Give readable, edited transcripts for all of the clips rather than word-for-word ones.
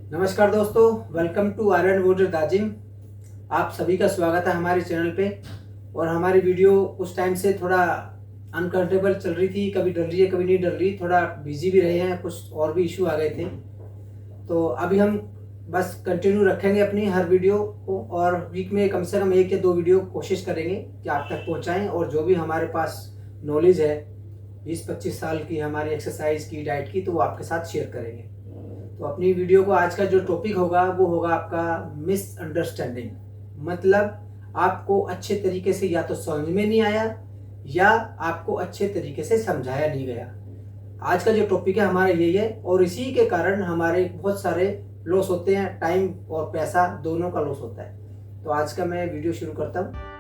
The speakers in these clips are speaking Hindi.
नमस्कार दोस्तों, वेलकम टू आयरन वॉटर दाजिम। आप सभी का स्वागत है हमारे चैनल पे। और हमारी वीडियो कुछ टाइम से थोड़ा अनकंफर्टेबल चल रही थी, कभी डल रही है कभी नहीं डल रही, थोड़ा बिजी भी रहे हैं, कुछ और भी इशू आ गए थे। तो अभी हम बस कंटिन्यू रखेंगे अपनी हर वीडियो को, और वीक में कम से कम 1 या 2 वीडियो कोशिश करेंगे कि आप तक पहुंचाएं। और जो भी हमारे पास नॉलेज है 20-25 साल की हमारी एक्सरसाइज की, डाइट की, तो वो आपके साथ शेयर करेंगे। तो अपनी वीडियो को आज का जो टॉपिक होगा वो होगा आपका मिसअंडरस्टैंडिंग। मतलब आपको अच्छे तरीके से या तो समझ में नहीं आया या आपको अच्छे तरीके से समझाया नहीं गया। आज का जो टॉपिक है हमारा यही है, और इसी के कारण हमारे बहुत सारे लॉस होते हैं, टाइम और पैसा दोनों का लॉस होता है। तो आज का मैं वीडियो शुरू करता हूँ।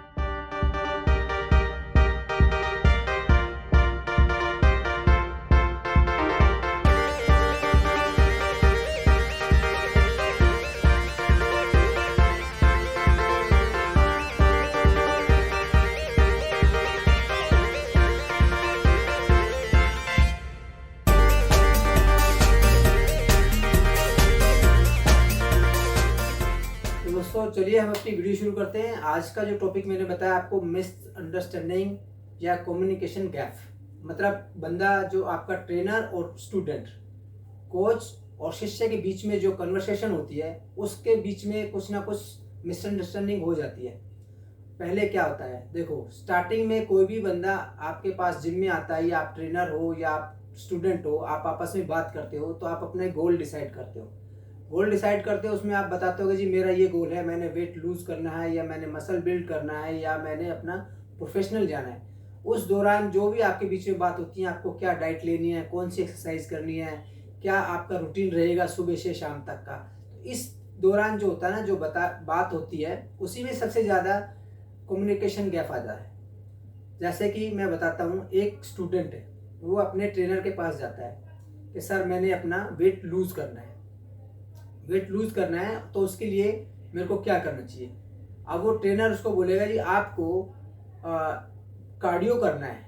तो दोस्तों चलिए हम अपनी वीडियो शुरू करते हैं। आज का जो टॉपिक मैंने बताया आपको, मिसअंडरस्टैंडिंग या कम्युनिकेशन गैप। मतलब बंदा जो आपका ट्रेनर और स्टूडेंट, कोच और शिष्य के बीच में जो कन्वर्सेशन होती है, उसके बीच में कुछ ना कुछ मिसअंडरस्टैंडिंग हो जाती है। पहले क्या होता है, देखो स्टार्टिंग में कोई भी बंदा आपके पास जिम में आता है, या आप ट्रेनर हो या आप स्टूडेंट हो, आप आपस में बात करते हो, तो आप अपने गोल डिसाइड करते हो। गोल डिसाइड करते हो, उसमें आप बताते हो कि जी मेरा ये गोल है, मैंने वेट लूज करना है, या मैंने मसल बिल्ड करना है, या मैंने अपना प्रोफेशनल जाना है। उस दौरान जो भी आपके बीच में बात होती है, आपको क्या डाइट लेनी है, कौन सी एक्सरसाइज करनी है, क्या आपका रूटीन रहेगा सुबह से शाम तक का, इस दौरान जो होता है ना, जो बात होती है, उसी में सबसे ज़्यादा कम्युनिकेशन गैप आ जाता है। जैसे कि मैं बताता हूँ, एक स्टूडेंट है, वो अपने ट्रेनर के पास जाता है कि सर मैंने अपना वेट लूज करना है, वेट लूज करना है, तो उसके लिए मेरे को क्या करना चाहिए। अब वो ट्रेनर उसको बोलेगा जी आपको कार्डियो करना है,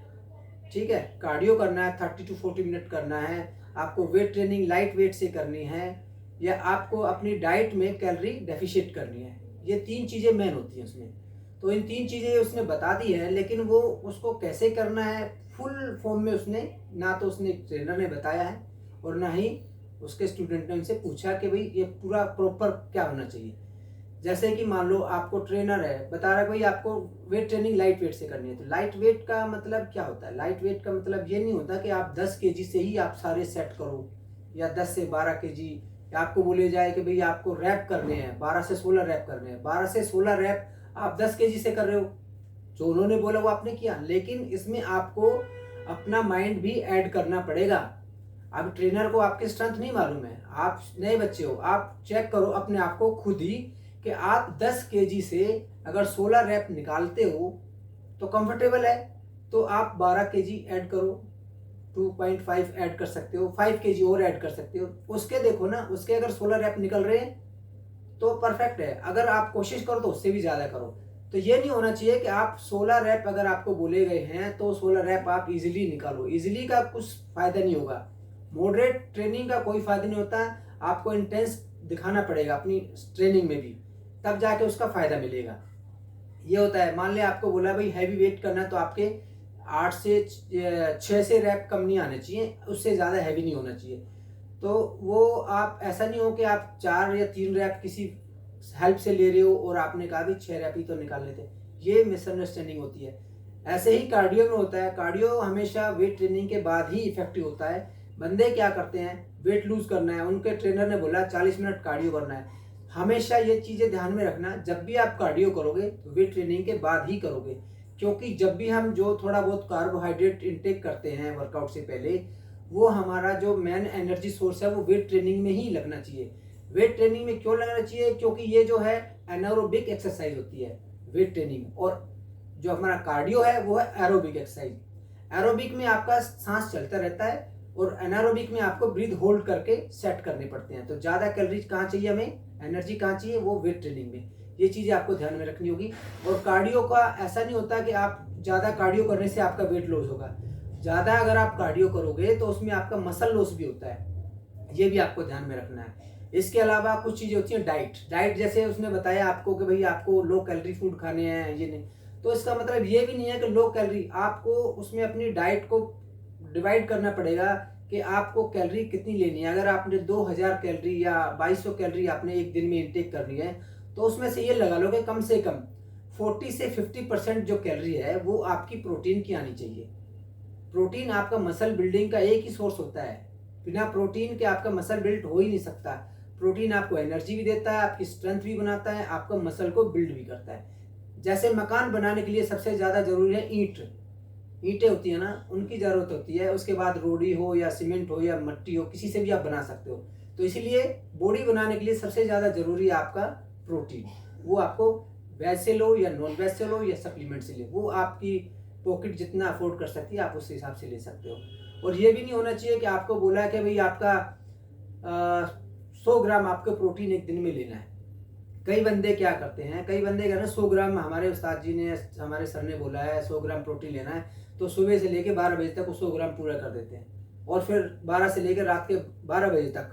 ठीक है, कार्डियो करना है, 30 to 40 मिनट करना है, आपको वेट ट्रेनिंग लाइट वेट से करनी है, या आपको अपनी डाइट में कैलोरी डेफिशिएट करनी है। ये 3 चीज़ें मेन होती हैं उसमें। तो इन 3 चीज़ें उसने बता दी है, लेकिन वो उसको कैसे करना है फुल फॉर्म में उसने ना तो उसने ट्रेनर ने बताया है, और ना ही उसके स्टूडेंट ने उनसे पूछा कि भाई ये पूरा प्रॉपर क्या होना चाहिए। जैसे कि मान लो आपको ट्रेनर है, बता रहा है भाई आपको वेट ट्रेनिंग लाइट वेट से करनी है, तो लाइट वेट का मतलब क्या होता है? लाइट वेट का मतलब ये नहीं होता कि आप 10 केजी से ही आप सारे सेट करो, या 10 से 12 केजी, या आपको बोले जाए कि भाई आपको रैप करने हैं, 12 से 16 रैप करने हैं। 12 से 16 रैप आप 10 केजी से कर रहे हो, जो उन्होंने बोला वो आपने किया, लेकिन इसमें आपको अपना माइंड भी ऐड करना पड़ेगा। अब ट्रेनर को आपकी स्ट्रेंथ नहीं मालूम है, आप नए बच्चे हो, आप चेक करो अपने आप को खुद ही कि आप 10 केजी से अगर 16 रैप निकालते हो तो कंफर्टेबल है, तो आप 12 केजी ऐड करो, 2.5 ऐड कर सकते हो, 5 केजी और ऐड कर सकते हो। उसके देखो ना, उसके अगर 16 रैप निकल रहे हैं तो परफेक्ट है। अगर आप कोशिश करो तो उससे भी ज़्यादा करो। तो ये नहीं होना चाहिए कि आप 16 रैप अगर आपको बोले गए हैं तो 16 रैप आप इजीली निकालो। इजीली का कुछ फ़ायदा नहीं होगा, मॉडरेट ट्रेनिंग का कोई फ़ायदा नहीं होता। आपको इंटेंस दिखाना पड़ेगा अपनी ट्रेनिंग में भी, तब जाके उसका फ़ायदा मिलेगा। ये होता है, मान लिया आपको बोला भाई हैवी वेट करना है, तो आपके 8 से 6 से रैप कम नहीं आने चाहिए, उससे ज़्यादा हैवी नहीं होना चाहिए। तो वो आप ऐसा नहीं हो कि आप 4 या 3 रैप किसी हेल्प से ले रहे हो और आपने कहा भी 6 रैप ही तो निकाल लेते, ये मिसअंडरस्टैंडिंग होती है। ऐसे ही कार्डियो में होता है, कार्डियो हमेशा वेट ट्रेनिंग के बाद ही इफेक्टिव होता है। बंदे क्या करते हैं, वेट लूज करना है, उनके ट्रेनर ने बोला 40 मिनट कार्डियो करना है। हमेशा ये चीज़ें ध्यान में रखना, जब भी आप कार्डियो करोगे तो वेट ट्रेनिंग के बाद ही करोगे, क्योंकि जब भी हम जो थोड़ा बहुत कार्बोहाइड्रेट इंटेक करते हैं वर्कआउट से पहले, वो हमारा जो मेन एनर्जी सोर्स है वो वेट ट्रेनिंग में ही लगना चाहिए। वेट ट्रेनिंग में क्यों लगना चाहिए? क्योंकि ये जो है एनारोबिक एक्सरसाइज होती है वेट ट्रेनिंग, और जो हमारा कार्डियो है वो है एरोबिक एक्सरसाइज। एरोबिक में आपका सांस चलता रहता है, और एनारोबिक में आपको ब्रीथ होल्ड करके सेट करने पड़ते हैं। तो ज़्यादा कैलोरीज कहाँ चाहिए हमें, एनर्जी कहाँ चाहिए, वो वेट ट्रेनिंग में। ये चीज़ें आपको ध्यान में रखनी होगी। और कार्डियो का ऐसा नहीं होता कि आप ज़्यादा कार्डियो करने से आपका वेट लॉस होगा। ज़्यादा अगर आप कार्डियो करोगे तो उसमें आपका मसल लॉस भी होता है, ये भी आपको ध्यान में रखना है। इसके अलावा कुछ चीज़ें होती हैं डाइट जैसे उसने बताया आपको कि भाई आपको लो कैलोरी फूड खाने हैं, ये नहीं, तो इसका मतलब ये भी नहीं है कि लो कैलोरी, आपको उसमें अपनी डाइट को डिवाइड करना पड़ेगा कि आपको कैलोरी कितनी लेनी है। अगर आपने 2000 कैलोरी या 2200 कैलोरी आपने एक दिन में इंटेक करनी है, तो उसमें से ये लगा लो कि कम से कम 40 से 50% जो कैलोरी है वो आपकी प्रोटीन की आनी चाहिए। प्रोटीन आपका मसल बिल्डिंग का एक ही सोर्स होता है, बिना प्रोटीन के आपका मसल बिल्ड हो ही नहीं सकता। प्रोटीन आपको एनर्जी भी देता है, आपकी स्ट्रेंथ भी बनाता है, आपका मसल को बिल्ड भी करता है। जैसे मकान बनाने के लिए सबसे ज़्यादा ज़रूरी है ईंटें होती है ना, उनकी ज़रूरत होती है। उसके बाद रोड़ी हो या सीमेंट हो या मट्टी हो, किसी से भी आप बना सकते हो। तो इसीलिए बॉडी बनाने के लिए सबसे ज़्यादा ज़रूरी है आपका प्रोटीन। वो आपको वेज से लो या नॉन वेज से लो या सप्लीमेंट से ले, वो आपकी पॉकेट जितना अफोर्ड कर सकती है आप उस हिसाब से ले सकते हो। और ये भी नहीं होना चाहिए कि आपको बोला है कि भाई आपका 100 ग्राम आपको प्रोटीन एक दिन में लेना है। कई बंदे क्या करते हैं, कई बंदे कहते हैं 100 ग्राम, हमारे उस्ताद जी ने, हमारे सर ने बोला है 100 ग्राम प्रोटीन लेना है, तो सुबह से लेकर 12 बजे तक वो 100 ग्राम पूरा कर देते हैं। और फिर 12 से लेकर रात के 12 बजे तक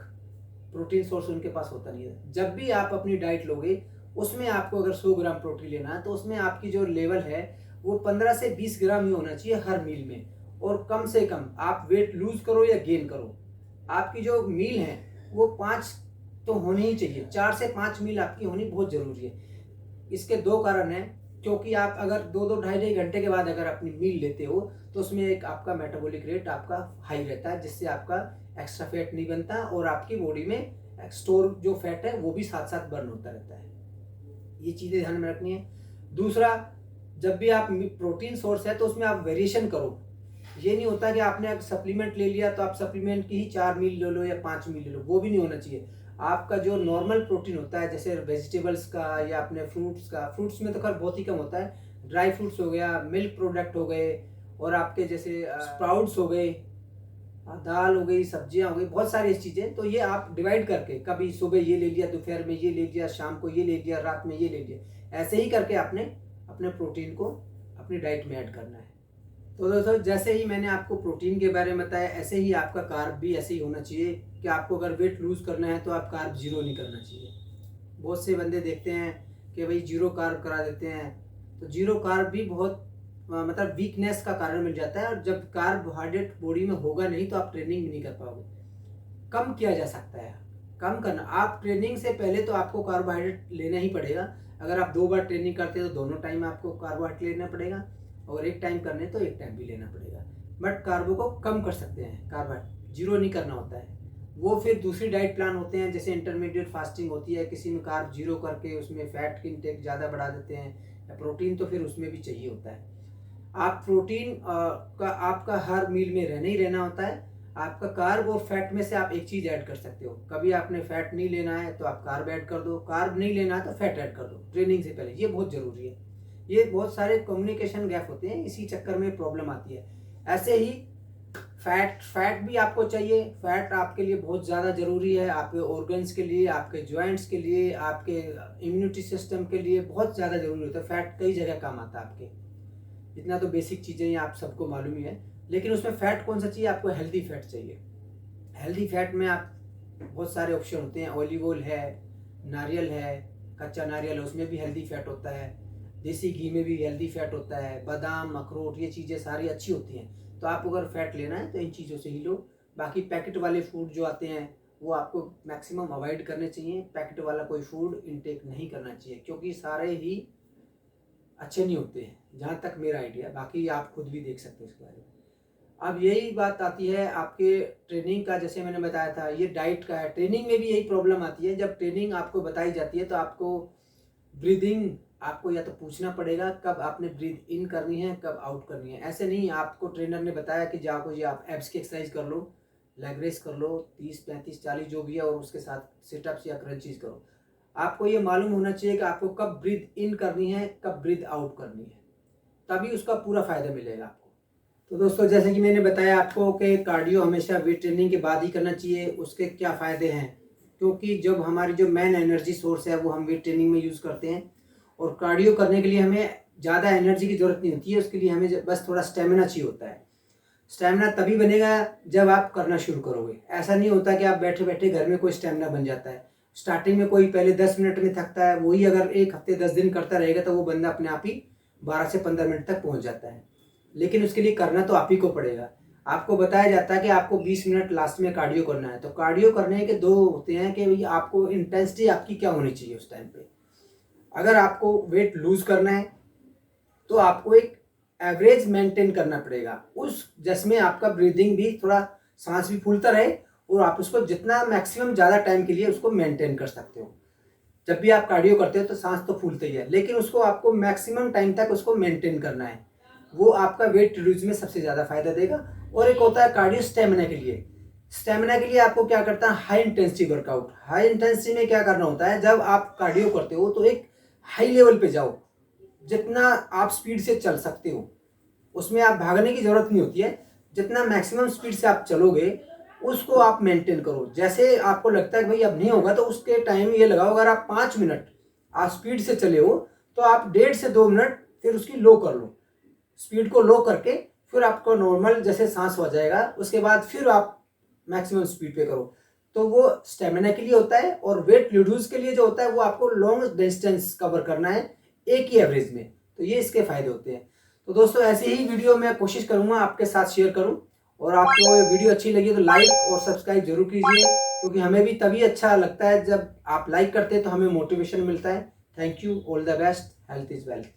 प्रोटीन सोर्स उनके पास होता नहीं है। जब भी आप अपनी डाइट लोगे उसमें आपको अगर 100 ग्राम प्रोटीन लेना है, तो उसमें आपकी जो लेवल है वो 15 से 20 ग्राम ही होना चाहिए हर मील में। और कम से कम आप वेट लूज करो या गेन करो, आपकी जो मील है वो 5 तो होनी ही चाहिए। 4 से 5 मील आपकी होनी बहुत ज़रूरी है। इसके 2 कारण हैं, क्योंकि आप अगर 2-2 ढाई घंटे के बाद अगर अपनी मील लेते हो तो उसमें एक आपका मेटाबॉलिक रेट आपका हाई रहता है, जिससे आपका एक्स्ट्रा फैट नहीं बनता और आपकी बॉडी में स्टोर जो फैट है वो भी साथ साथ बर्न होता रहता है। ये चीज़ें ध्यान में रखनी है। दूसरा, जब भी आप प्रोटीन सोर्स है तो उसमें आप वेरिएशन करो। ये नहीं होता कि आपने सप्लीमेंट ले लिया तो आप सप्लीमेंट की ही 4 मील ले लो या 5 मील ले लो, वो भी नहीं होना चाहिए। आपका जो नॉर्मल प्रोटीन होता है, जैसे वेजिटेबल्स का या अपने फ्रूट्स का, फ्रूट्स में तो खैर बहुत ही कम होता है, ड्राई फ्रूट्स हो गया, मिल्क प्रोडक्ट हो गए, और आपके जैसे स्प्राउट्स हो गए, दाल हो गई, सब्जियां हो गई, बहुत सारी चीज़ें। तो ये आप डिवाइड करके, कभी सुबह ये ले लिया, दोपहर में ये ले लिया, शाम को ये ले लिया, रात में ये ले लिया, ऐसे ही करके आपने अपने प्रोटीन को अपनी डाइट में ऐड करना है। तो दोस्तों, जैसे ही मैंने आपको प्रोटीन के बारे में बताया, ऐसे ही आपका कार्ब भी ऐसे ही होना चाहिए कि आपको अगर वेट लूज करना है तो आप कार्ब जीरो नहीं करना चाहिए। बहुत से बंदे देखते हैं कि भाई जीरो कार्ब करा देते हैं, तो जीरो कार्ब भी बहुत मतलब वीकनेस का कारण मिल जाता है। और जब कार्बोहाइड्रेट बॉडी में होगा नहीं तो आप ट्रेनिंग भी नहीं कर पाओगे। कम किया जा सकता है, कम करना, आप ट्रेनिंग से पहले तो आपको कार्बोहाइड्रेट लेना ही पड़ेगा। अगर आप 2 बार ट्रेनिंग करते हो तो दोनों टाइम आपको कार्बोहाइड्रेट लेना पड़ेगा, और एक टाइम करने तो एक टाइम भी लेना पड़ेगा। बट कार्बो को कम कर सकते हैं, कार्बोहाइड्रेट जीरो नहीं करना होता है। वो फिर दूसरी डाइट प्लान होते हैं, जैसे इंटरमीडिएट फास्टिंग होती है, किसी में कार्ब जीरो करके उसमें फैट की इंटेक ज़्यादा बढ़ा देते हैं, या प्रोटीन तो फिर उसमें भी चाहिए होता है। आप प्रोटीन का आपका हर मील में रहना ही रहना होता है। आपका कार्ब और फैट में से आप एक चीज़ ऐड कर सकते हो। कभी आपने फैट नहीं लेना है तो आप कार्ब ऐड कर दो, कार्ब नहीं लेना है तो फैट ऐड कर दो ट्रेनिंग से पहले। ये बहुत ज़रूरी है। ये बहुत सारे कम्युनिकेशन गैप होते हैं, इसी चक्कर में प्रॉब्लम आती है। ऐसे ही फैट भी आपको चाहिए। फैट आपके लिए बहुत ज़्यादा ज़रूरी है, आपके ऑर्गन्स के लिए, आपके जॉइंट्स के लिए, आपके इम्यूनिटी सिस्टम के लिए बहुत ज़्यादा ज़रूरी होता है। फैट कई जगह काम आता है आपके। इतना तो बेसिक चीज़ें हैं, आप सबको मालूम ही है। लेकिन उसमें फ़ैट कौन सा चाहिए? आपको हेल्दी फैट चाहिए। हेल्दी फैट में आप बहुत सारे ऑप्शन होते हैं। ऑलिव ऑयल है, नारियल है, कच्चा नारियल है, उसमें भी हेल्दी फैट होता है। देसी घी में भी हेल्दी फैट होता है। बादाम, अखरोट, ये चीज़ें सारी अच्छी होती हैं। तो आप अगर फैट लेना है तो इन चीज़ों से ही लो। बाकी पैकेट वाले फूड जो आते हैं वो आपको मैक्सिमम अवॉइड करने चाहिए। पैकेट वाला कोई फूड इनटेक नहीं करना चाहिए, क्योंकि सारे ही अच्छे नहीं होते हैं, जहाँ तक मेरा आइडिया। बाकी आप खुद भी देख सकते हो इसके बारे में। अब यही बात आती है आपके ट्रेनिंग का, जैसे मैंने बताया था ये डाइट का है। ट्रेनिंग में भी यही प्रॉब्लम आती है। जब ट्रेनिंग आपको बताई जाती है तो आपको ब्रीदिंग आपको या तो पूछना पड़ेगा कब आपने ब्रीथ इन करनी है, कब आउट करनी है। ऐसे नहीं आपको ट्रेनर ने बताया कि जाओ जी आप एब्स की एक्सरसाइज कर लो, लेग रेस कर लो 30, 35, 40 जो भी है, और उसके साथ सिटअप्स या क्रंचीज करो। आपको ये मालूम होना चाहिए कि आपको कब ब्रीथ इन करनी है, कब ब्रीथ आउट करनी है, तभी उसका पूरा फायदा मिलेगा आपको। तो दोस्तों, जैसे कि मैंने बताया आपको कि कार्डियो हमेशा वेट ट्रेनिंग के बाद ही करना चाहिए। उसके क्या फ़ायदे हैं? क्योंकि जब हमारी जो मेन एनर्जी सोर्स है वो हम वेट ट्रेनिंग में यूज़ करते हैं, और कार्डियो करने के लिए हमें ज़्यादा एनर्जी की ज़रूरत नहीं होती है। उसके लिए हमें बस थोड़ा स्टेमिना चाहिए होता है। स्टेमिना तभी बनेगा जब आप करना शुरू करोगे। ऐसा नहीं होता कि आप बैठे बैठे घर में कोई स्टेमिना बन जाता है। स्टार्टिंग में कोई पहले 10 मिनट में थकता है, वही अगर 1 हफ्ते 10 दिन करता रहेगा तो वो बंदा अपने आप ही 12 से 15 मिनट तक पहुंच जाता है। लेकिन उसके लिए करना तो आप ही को पड़ेगा। आपको बताया जाता है कि आपको 20 मिनट लास्ट में कार्डियो करना है। तो कार्डियो करने के 2 होते हैं कि भाई आपको इंटेंसिटी आपकी क्या होनी चाहिए उस टाइम पे। अगर आपको वेट लूज करना है तो आपको एक एवरेज मेंटेन करना पड़ेगा, उस जिसमें आपका ब्रीदिंग भी थोड़ा, सांस भी फूलता रहे और आप उसको जितना मैक्सिमम ज़्यादा टाइम के लिए उसको मेंटेन कर सकते हो। जब भी आप कार्डियो करते हो तो सांस तो फूलते ही है, लेकिन उसको आपको मैक्सिमम टाइम तक उसको मेंटेन करना है। वो आपका वेट रिड्यूस में सबसे ज़्यादा फायदा देगा। और एक होता है कार्डियो स्टेमिना के लिए। स्टेमिना के लिए आपको क्या करता है, high intensity workout. High intensity में क्या करना होता है, जब आप कार्डियो करते हो तो एक हाई लेवल पे जाओ, जितना आप स्पीड से चल सकते हो। उसमें आप भागने की जरूरत नहीं होती है, जितना मैक्सिमम स्पीड से आप चलोगे उसको आप मेंटेन करो। जैसे आपको लगता है कि भाई अब नहीं होगा तो उसके टाइम ये लगाओ, अगर आप 5 मिनट आप स्पीड से चले हो तो आप 1.5 से 2 मिनट फिर उसकी लो कर लो। स्पीड को लो करके फिर आपको नॉर्मल जैसे सांस हो जाएगा, उसके बाद फिर आप मैक्सिमम स्पीड पे करो। तो वो स्टेमिना के लिए होता है। और वेट रिड्यूस के लिए जो होता है वो आपको लॉन्ग डिस्टेंस कवर करना है एक ही एवरेज में। तो ये इसके फायदे होते हैं। तो दोस्तों ऐसे ही वीडियो मैं कोशिश करूंगा आपके साथ शेयर करूं। और आपको ये वीडियो अच्छी लगी तो लाइक और सब्सक्राइब जरूर कीजिए, क्योंकि हमें भी तभी अच्छा लगता है जब आप लाइक करते हैं तो हमें मोटिवेशन मिलता है। Thank you, all the best, health is wealth.